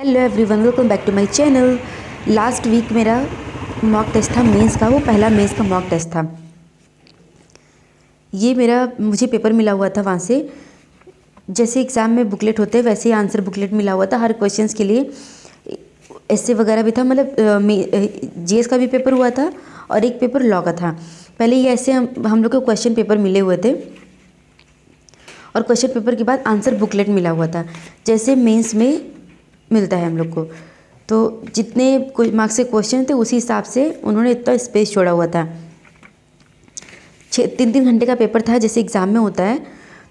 Hello everyone, welcome back to my channel. Last week मेरा mock test था mains का, वो पहला मेंस का मॉक टेस्ट था। ये मेरा मुझे पेपर मिला हुआ था वहाँ से। जैसे एग्ज़ाम में बुकलेट होते हैं वैसे ही आंसर बुकलेट मिला हुआ था हर क्वेश्चंस के लिए। ऐसे वगैरह भी था, मतलब जीएस का भी पेपर हुआ था और एक पेपर लॉ का था। पहले ये ऐसे हम लोग को क्वेश्चन पेपर मिले हुए थे और क्वेश्चन पेपर के बाद आंसर बुकलेट मिला हुआ था, जैसे मेंस में मिलता है हम लोग को। तो जितने मार्क्स के क्वेश्चन थे उसी हिसाब से उन्होंने इतना स्पेस छोड़ा हुआ था। 3 घंटे का पेपर था जैसे एग्ज़ाम में होता है।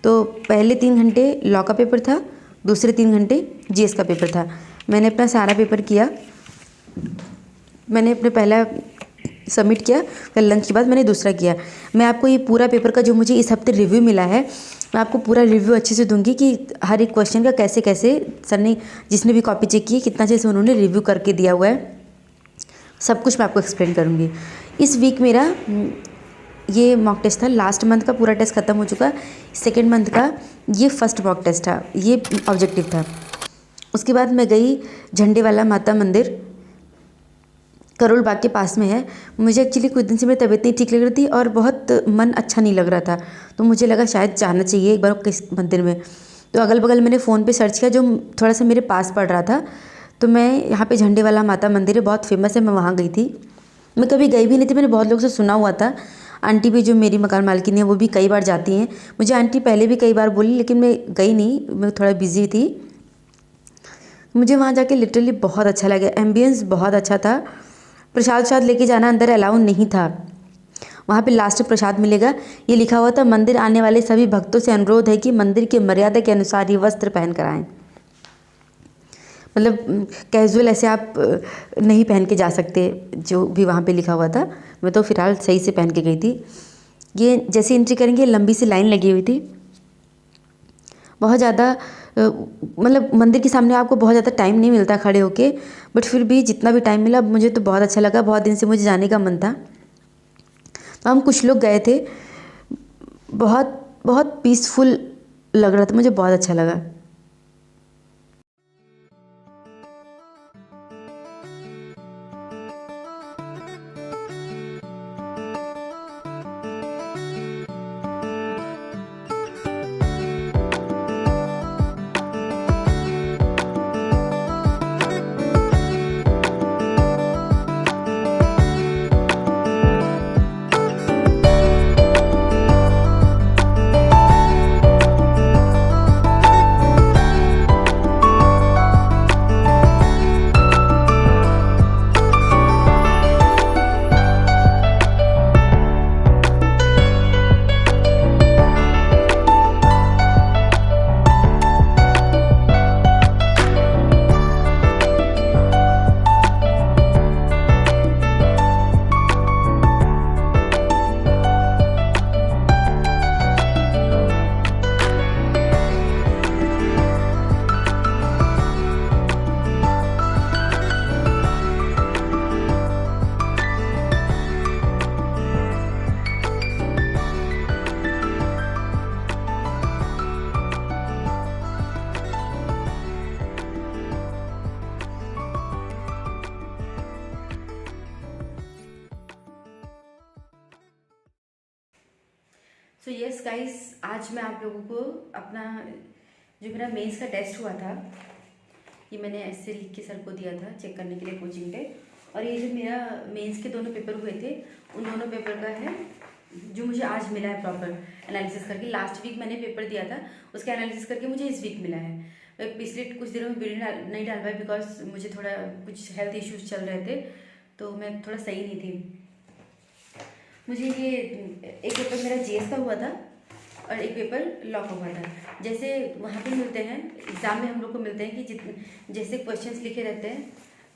तो पहले 3 घंटे लॉ का पेपर था, दूसरे 3 घंटे जीएस का पेपर था। मैंने अपना सारा पेपर किया। मैंने अपने पहला सबमिट किया, फिर लंच के बाद मैंने दूसरा किया। मैं आपको ये पूरा पेपर का जो मुझे इस हफ्ते रिव्यू मिला है, मैं आपको पूरा रिव्यू अच्छे से दूंगी कि हर एक क्वेश्चन का कैसे कैसे सर ने, जिसने भी कॉपी चेक की, कितना अच्छे से उन्होंने रिव्यू करके दिया हुआ है। सब कुछ मैं आपको एक्सप्लेन करूँगी। इस वीक मेरा ये मॉक टेस्ट था। लास्ट मंथ का पूरा टेस्ट ख़त्म हो चुका। सेकेंड मंथ का ये फर्स्ट मॉक टेस्ट था, ये ऑब्जेक्टिव था। उसके बाद मैं गई झंडे वाला माता मंदिर, करोल बाग के पास में है। मुझे एक्चुअली कुछ दिन से मेरी तबीयत नहीं ठीक लग रही थी और बहुत मन अच्छा नहीं लग रहा था, तो मुझे लगा शायद जाना चाहिए एक बार किस मंदिर में। तो अगल बगल मैंने फ़ोन पे सर्च किया जो थोड़ा सा मेरे पास पड़ रहा था। तो मैं यहाँ पे झंडे वाला माता मंदिर है, बहुत फेमस है, मैं वहाँ गई थी। मैं कभी गई भी नहीं थी, मैंने बहुत लोगों से सुना हुआ था। आंटी भी जो मेरी मकान मालकिन है वो भी कई बार जाती हैं। मुझे आंटी पहले भी कई बार बोली, लेकिन मैं गई नहीं, मैं थोड़ा बिजी थी। मुझे वहाँ जाके लिटरली बहुत अच्छा लगा, एम्बियंस बहुत अच्छा था। प्रसाद लेके जाना अंदर अलाउ नहीं था। वहाँ पे लास्ट में प्रसाद मिलेगा, ये लिखा हुआ था, मंदिर आने वाले सभी भक्तों से अनुरोध है कि मंदिर की मर्यादा के अनुसार ही वस्त्र पहन कर आएँ। मतलब कैजुअल ऐसे आप नहीं पहन के जा सकते, जो भी वहाँ पे लिखा हुआ था। मैं तो फ़िलहाल सही से पहन के गई थी। ये जैसे एंट्री करेंगे लंबी सी लाइन लगी हुई थी, बहुत ज़्यादा मतलब मंदिर के सामने आपको बहुत ज़्यादा टाइम नहीं मिलता खड़े होके, बट फिर भी जितना भी टाइम मिला मुझे तो बहुत अच्छा लगा। बहुत दिन से मुझे जाने का मन था, तो हम कुछ लोग गए थे। बहुत बहुत पीसफुल लग रहा था, मुझे बहुत अच्छा लगा। सो यस गाइस, आज मैं आप लोगों को अपना जो मेरा मेंस का टेस्ट हुआ था, ये मैंने ऐसे लिख के सर को दिया था चेक करने के लिए कोचिंग पे। और ये जो मेरा मेंस के दोनों पेपर हुए थे, उन दोनों पेपर का है जो मुझे आज मिला है प्रॉपर एनालिसिस करके। लास्ट वीक मैंने पेपर दिया था, उसका एनालिसिस करके मुझे इस वीक मिला है। मैं पिछले कुछ दिनों में वीडियो नहीं डाल पाई बिकॉज मुझे थोड़ा कुछ हेल्थ इश्यूज चल रहे थे, तो मैं थोड़ा सही नहीं थी। मुझे ये एक पेपर मेरा जीएस का हुआ था और एक पेपर लॉ का हुआ था। जैसे वहाँ पे मिलते हैं एग्ज़ाम में हम लोग को मिलते हैं कि जितने जैसे क्वेश्चंस लिखे रहते हैं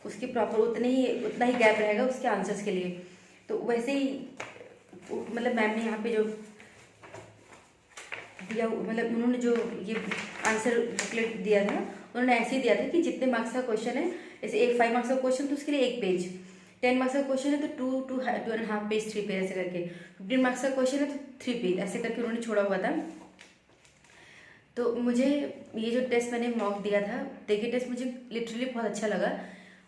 उसके प्रॉपर उतना ही गैप रहेगा उसके आंसर्स के लिए। तो वैसे ही मतलब मैम ने यहाँ पे जो दिया, मतलब उन्होंने जो ये आंसर बुकलेट दिया था, उन्होंने ऐसे ही दिया था कि जितने मार्क्स का क्वेश्चन है, जैसे 5 मार्क्स का क्वेश्चन तो उसके लिए 1 पेज, 10 मार्क्स का क्वेश्चन है तो 2.5 पेज, 3 पेज ऐसे करके, 15 मार्क्स का क्वेश्चन है तो 3 पेज ऐसे करके उन्होंने छोड़ा हुआ था। तो मुझे ये जो टेस्ट मैंने मॉक दिया था, देखिए टेस्ट मुझे लिटरली बहुत अच्छा लगा।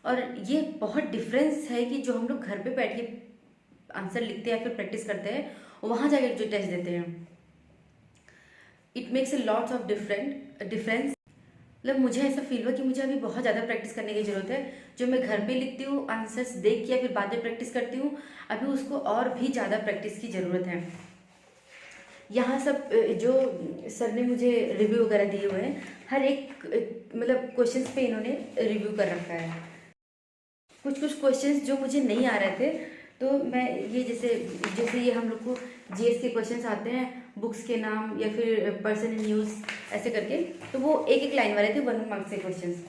और ये बहुत डिफरेंस है कि जो हम लोग घर पे बैठ के आंसर लिखते हैं या फिर प्रैक्टिस करते हैं, वहाँ जाकर जो टेस्ट देते हैं, it makes a lots of difference. मतलब मुझे ऐसा फील हुआ कि मुझे अभी बहुत ज़्यादा प्रैक्टिस करने की ज़रूरत है। जो मैं घर पे लिखती हूँ आंसर्स देख के या फिर बाद में प्रैक्टिस करती हूँ, अभी उसको और भी ज़्यादा प्रैक्टिस की ज़रूरत है। यहाँ सब जो सर ने मुझे रिव्यू वगैरह दिए हुए हैं, हर एक मतलब क्वेश्चंस पे इन्होंने रिव्यू कर रखा है। कुछ कुछ क्वेश्चंस जो मुझे नहीं आ रहे थे, तो मैं ये जैसे जैसे ये हम लोग को जीएस के क्वेश्चंस आते हैं, बुक्स के नाम या फिर पर्सन इन न्यूज़ ऐसे करके, तो वो एक एक लाइन वाले थे, 1 मार्क्स के क्वेश्चंस।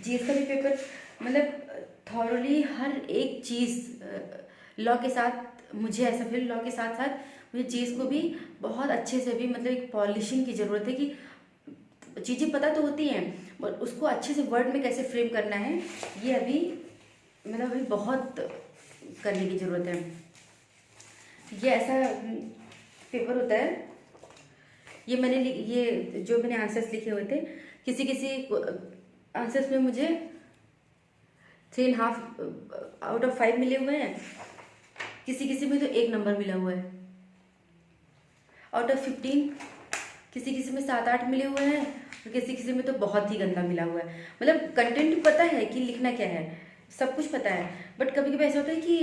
जीएस का भी पेपर मतलब थॉरली हर एक चीज़ लॉ के साथ, मुझे ऐसा फील लॉ के साथ साथ मुझे जीएस को भी बहुत अच्छे से भी मतलब एक पॉलिशिंग की ज़रूरत है कि चीज़ें पता तो होती हैं बट उसको अच्छे से वर्ड में कैसे फ्रेम करना है, ये अभी मतलब अभी बहुत करने की ज़रूरत है। ये ऐसा पेपर होता है, ये ये जो मैंने आंसर्स लिखे हुए थे, किसी किसी आंसर्स में मुझे 3.5 आउट ऑफ 5 मिले हुए हैं, किसी किसी में तो 1 नंबर मिला हुआ है आउट ऑफ 15, किसी किसी में 7-8 मिले हुए हैं और किसी किसी में तो बहुत ही गंदा मिला हुआ है। मतलब कंटेंट पता है कि लिखना क्या है, सब कुछ पता है, बट कभी कभी ऐसा होता है कि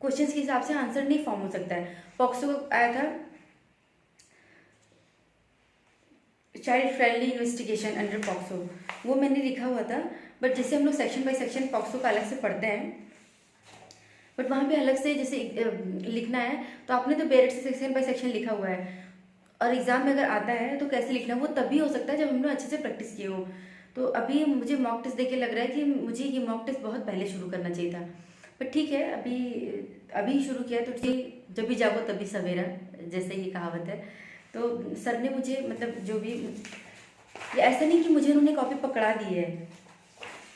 क्वेश्चंस के हिसाब से आंसर नहीं फॉर्म हो सकता है। पॉक्सो का आया था child friendly investigation under POCSO, वो मैंने लिखा हुआ था, बट जैसे हम लोग सेक्शन बाय सेक्शन पॉक्सो का अलग से पढ़ते हैं, बट वहाँ पे अलग से जैसे लिखना है, तो आपने तो डायरेक्ट से सेक्शन बाय सेक्शन लिखा हुआ है, और एग्जाम में अगर आता है तो कैसे लिखना, वो तभी हो सकता है जब हमने अच्छे से प्रैक्टिस किए हो। तो अभी मुझे मॉक टेस्ट देख के लग रहा है कि मुझे ये मॉक टेस्ट बहुत पहले शुरू करना चाहिए था, पर ठीक है, अभी अभी शुरू किया तो ठीक, जब भी जागो तभी सवेरा, जैसे ये कहावत है। तो सर ने मुझे मतलब जो भी, ये ऐसा नहीं कि मुझे उन्होंने कॉपी पकड़ा दी है,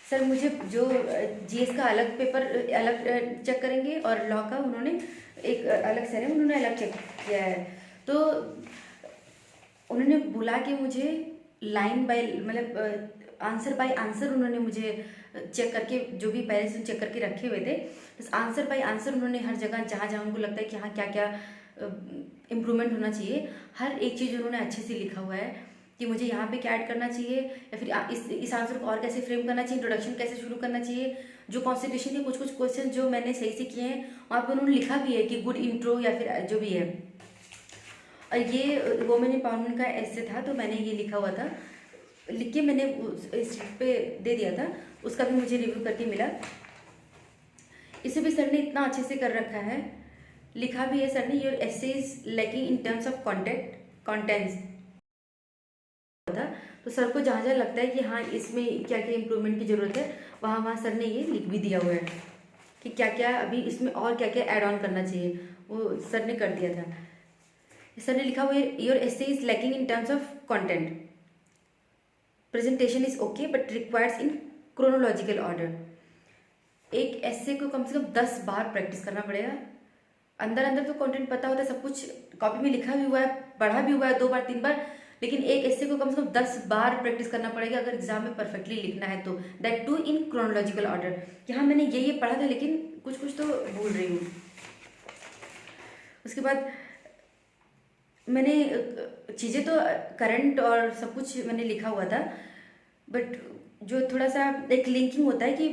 सर मुझे जो जीएस का अलग पेपर अलग चेक करेंगे और लॉ का उन्होंने एक अलग सर है, उन्होंने अलग चेक किया है। तो उन्होंने बुला के मुझे लाइन बाय मतलब आंसर बाय आंसर उन्होंने मुझे चेक करके, जो भी पहले से चेक करके रखे हुए थे, बस आंसर बाय आंसर उन्होंने हर जगह जहाँ जहाँ उनको लगता है कि हाँ क्या क्या इम्प्रूवमेंट होना चाहिए, हर एक चीज़ उन्होंने अच्छे से लिखा हुआ है कि मुझे यहाँ पे क्या ऐड करना चाहिए, या फिर इस आंसर को और कैसे फ्रेम करना चाहिए, इंट्रोडक्शन कैसे शुरू करना चाहिए। जो कॉन्स्टिट्यूशन के कुछ कुछ क्वेश्चन जो मैंने सही से किए हैं, वहाँ पर उन्होंने लिखा भी है कि गुड इंट्रो या फिर जो भी है। और ये वुमेन एम्पावरमेंट का ऐसे था, तो मैंने ये लिखा हुआ था, लिख के मैंने इस पे दे दिया था, उसका भी मुझे रिव्यू करके मिला। इसे भी सर ने इतना अच्छे से कर रखा है, लिखा भी है सर ने, your essay is lacking in terms of contents था। तो सर को जहाँ जहाँ लगता है कि हाँ इसमें क्या क्या इम्प्रूवमेंट की ज़रूरत है, वहाँ वहाँ सर ने ये लिख भी दिया हुआ है कि क्या क्या अभी इसमें और क्या क्या ऐड ऑन करना चाहिए, वो सर ने कर दिया था। सर ने लिखा हुआ है, your essay is lacking in terms of content, presentation is okay but requires in chronological order. एक ऐसे को कम से कम 10 बार प्रैक्टिस करना पड़ेगा। अंदर अंदर तो कंटेंट पता होता है, सब कुछ कॉपी में लिखा भी हुआ है, पढ़ा भी हुआ है 2 बार 3 बार, लेकिन एक ऐसे को कम से कम 10 बार प्रैक्टिस करना पड़ेगा अगर एग्जाम में परफेक्टली लिखना है तो, that too in chronological order, कि हाँ मैंने ये पढ़ा था लेकिन कुछ कुछ तो भूल रही हूँ। उसके बाद मैंने चीज़ें तो करंट और सब कुछ मैंने लिखा हुआ था, बट जो थोड़ा सा एक लिंकिंग होता है कि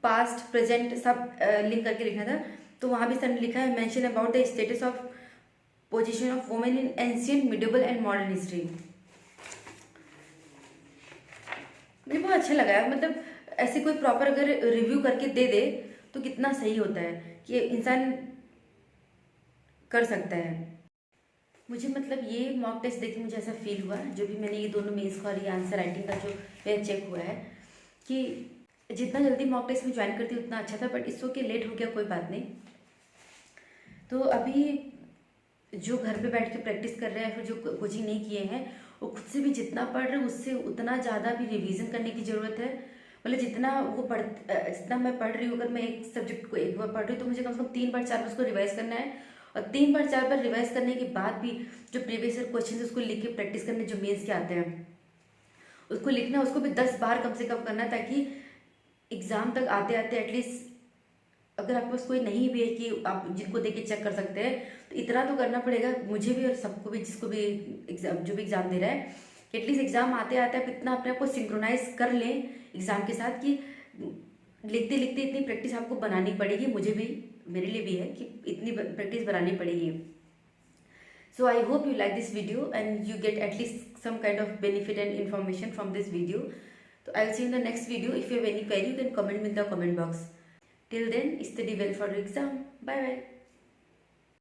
पास्ट प्रेजेंट सब लिंक करके लिखना था, तो वहाँ भी सर ने लिखा है, mention about the status of position of women in ancient medieval and modern history. मुझे बहुत अच्छा लगा है, मतलब ऐसे कोई प्रॉपर अगर रिव्यू करके दे दे तो कितना सही होता है कि इंसान कर सकता है। मुझे मतलब ये मॉक टेस्ट देख के मुझे ऐसा फील हुआ, जो भी मैंने ये दोनों मेंस का और ये आंसर राइटिंग का जो मेरा चेक हुआ है, कि जितना जल्दी मॉक टेस्ट में ज्वाइन करती उतना अच्छा था, बट इस वक्त लेट हो गया, कोई बात नहीं। तो अभी जो घर पे बैठ के प्रैक्टिस कर रहे हैं, फिर जो कोचिंग नहीं किए हैं, वो खुद से भी जितना पढ़ रहे हैं उससे उतना ज़्यादा भी रिवीजन करने की ज़रूरत है। मतलब जितना मैं पढ़ रही हूँ, अगर मैं एक सब्जेक्ट को एक बार पढ़ रही हूँ तो मुझे कम से कम 3 बार 4 बार उसको रिवाइज करना है, और 3 बार 4 बार रिवाइज करने के बाद भी जो प्रीवियस ईयर क्वेश्चन है उसको लिख के प्रैक्टिस करने, जो मेंस के आते हैं उसको लिखना, उसको भी 10 बार कम से कम करना, ताकि एग्ज़ाम तक आते आते एटलीस्ट अगर आपके पास कोई नहीं भी है कि आप जिनको देख के चेक कर सकते हैं, तो इतना तो करना पड़ेगा मुझे भी और सबको भी, जिसको भी एग्जाम, जो भी एग्ज़ाम दे रहा है, कि एटलीस्ट एग्ज़ाम आते आते आप इतना अपने आप को सिंक्रोनाइज कर लें एग्ज़ाम के साथ कि लिखते लिखते इतनी प्रैक्टिस आपको बनानी पड़ेगी, मुझे भी, मेरे लिए भी है कि इतनी प्रैक्टिस बनानी पड़ेगी. So I hope you like this video and you get at least some kind of benefit and information from this video. So I'll see you in the next video. If you have any query, you can comment in the comment box. Till then, study well for your exam. Bye bye.